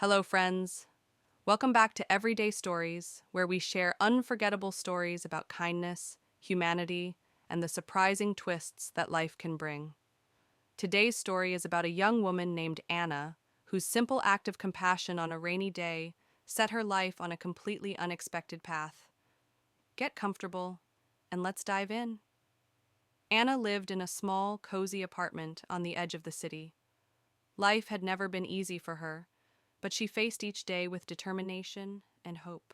Hello, friends. Welcome back to Everyday Stories, where we share unforgettable stories about kindness, humanity, and the surprising twists that life can bring. Today's story is about a young woman named Anna, whose simple act of compassion on a rainy day set her life on a completely unexpected path. Get comfortable, and let's dive in. Anna lived in a small, cozy apartment on the edge of the city. Life had never been easy for her, but she faced each day with determination and hope.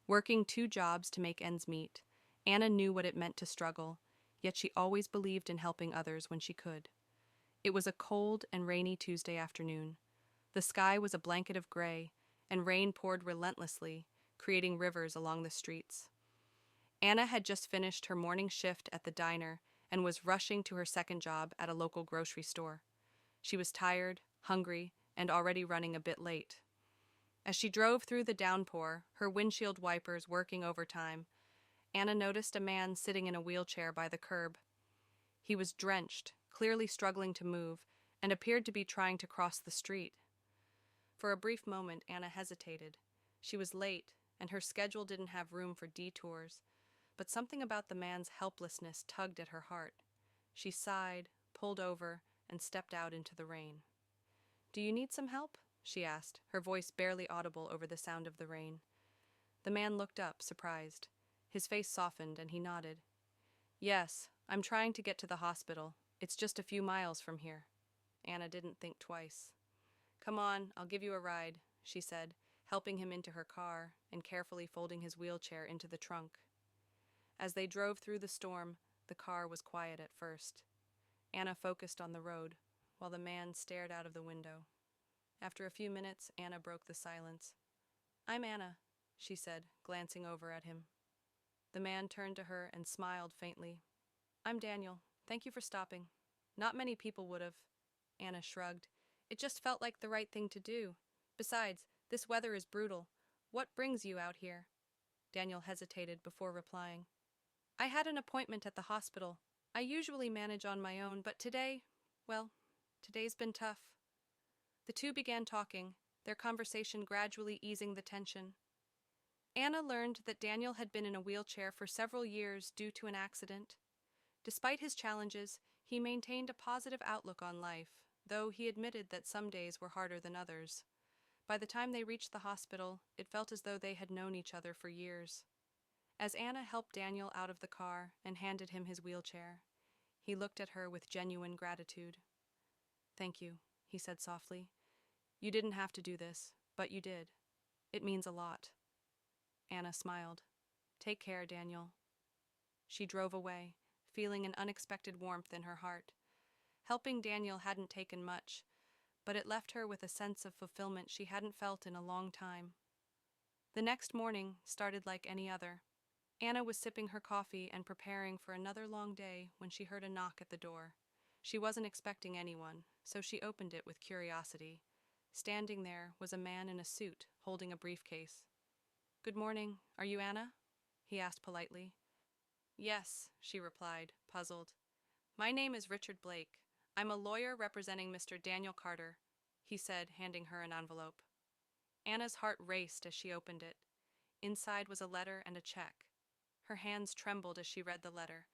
Working two jobs to make ends meet, Anna knew what it meant to struggle, yet she always believed in helping others when she could. It was a cold and rainy Tuesday afternoon. The sky was a blanket of gray, and rain poured relentlessly, creating rivers along the streets. Anna had just finished her morning shift at the diner and was rushing to her second job at a local grocery store. She was tired, hungry, and already running a bit late. As she drove through the downpour, her windshield wipers working overtime, Anna noticed a man sitting in a wheelchair by the curb. He was drenched, clearly struggling to move, and appeared to be trying to cross the street. For a brief moment, Anna hesitated. She was late, and her schedule didn't have room for detours, but something about the man's helplessness tugged at her heart. She sighed, pulled over, and stepped out into the rain. "Do you need some help?" she asked, her voice barely audible over the sound of the rain. The man looked up, surprised. His face softened, and he nodded. "Yes, I'm trying to get to the hospital. It's just a few miles from here." Anna didn't think twice. "Come on, I'll give you a ride," she said, helping him into her car and carefully folding his wheelchair into the trunk. As they drove through the storm, the car was quiet at first. Anna focused on the road, while the man stared out of the window. After a few minutes, Anna broke the silence. "I'm Anna," she said, glancing over at him. The man turned to her and smiled faintly. "I'm Daniel. Thank you for stopping." "Not many people would have." Anna shrugged. "It just felt like the right thing to do. Besides, this weather is brutal. What brings you out here?" Daniel hesitated before replying. "I had an appointment at the hospital. I usually manage on my own, but today's been tough." The two began talking, their conversation gradually easing the tension. Anna learned that Daniel had been in a wheelchair for several years due to an accident. Despite his challenges, he maintained a positive outlook on life, though he admitted that some days were harder than others. By the time they reached the hospital, it felt as though they had known each other for years. As Anna helped Daniel out of the car and handed him his wheelchair, he looked at her with genuine gratitude. "Thank you," he said softly. "You didn't have to do this, but you did. It means a lot." Anna smiled. "Take care, Daniel." She drove away, feeling an unexpected warmth in her heart. Helping Daniel hadn't taken much, but it left her with a sense of fulfillment she hadn't felt in a long time. The next morning started like any other. Anna was sipping her coffee and preparing for another long day when she heard a knock at the door. She wasn't expecting anyone, so she opened it with curiosity. Standing there was a man in a suit, holding a briefcase. "Good morning. Are you Anna?" he asked politely. "Yes," she replied, puzzled. "My name is Richard Blake. I'm a lawyer representing Mr. Daniel Carter," he said, handing her an envelope. Anna's heart raced as she opened it. Inside was a letter and a check. Her hands trembled as she read the letter.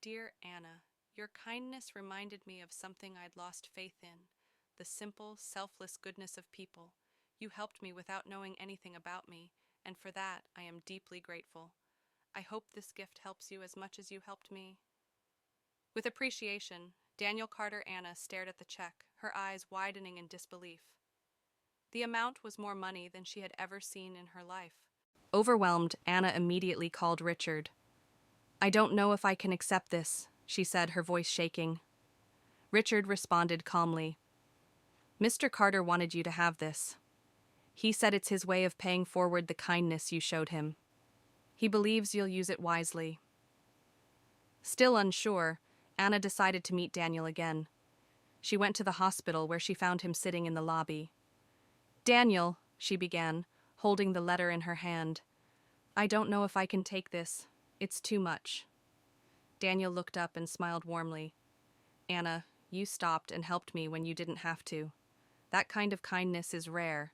"Dear Anna, your kindness reminded me of something I'd lost faith in, the simple, selfless goodness of people. You helped me without knowing anything about me, and for that I am deeply grateful. I hope this gift helps you as much as you helped me." With appreciation, Daniel Carter Anna stared at the check, her eyes widening in disbelief. The amount was more money than she had ever seen in her life. Overwhelmed, Anna immediately called Richard. "I don't know if I can accept this," she said, her voice shaking. Richard responded calmly. "Mr. Carter wanted you to have this. He said it's his way of paying forward the kindness you showed him. He believes you'll use it wisely." Still unsure, Anna decided to meet Daniel again. She went to the hospital where she found him sitting in the lobby. "Daniel," she began, holding the letter in her hand. "I don't know if I can take this. It's too much." Daniel looked up and smiled warmly. "Anna, you stopped and helped me when you didn't have to. That kind of kindness is rare.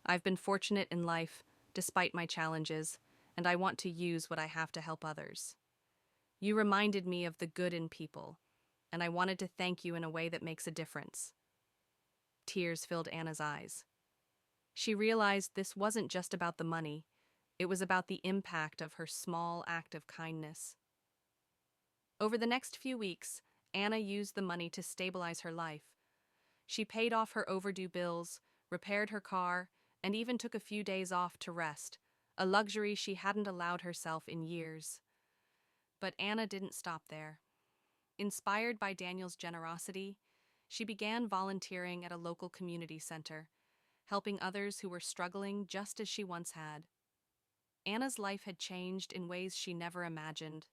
I've been fortunate in life, despite my challenges, and I want to use what I have to help others. You reminded me of the good in people, and I wanted to thank you in a way that makes a difference. Tears filled Anna's eyes. She realized this wasn't just about the money, it was about the impact of her small act of kindness. Over the next few weeks, Anna used the money to stabilize her life. She paid off her overdue bills, repaired her car, and even took a few days off to rest, a luxury she hadn't allowed herself in years. But Anna didn't stop there. Inspired by Daniel's generosity, she began volunteering at a local community center, helping others who were struggling just as she once had. Anna's life had changed in ways she never imagined,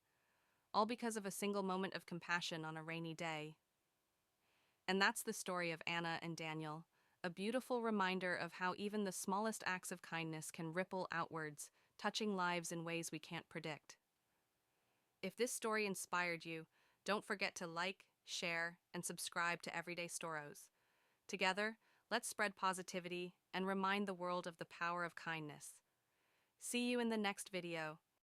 all because of a single moment of compassion on a rainy day. And that's the story of Anna and Daniel, a beautiful reminder of how even the smallest acts of kindness can ripple outwards, touching lives in ways we can't predict. If this story inspired you, don't forget to like, share, and subscribe to Everyday Storos. Together, let's spread positivity and remind the world of the power of kindness. See you in the next video.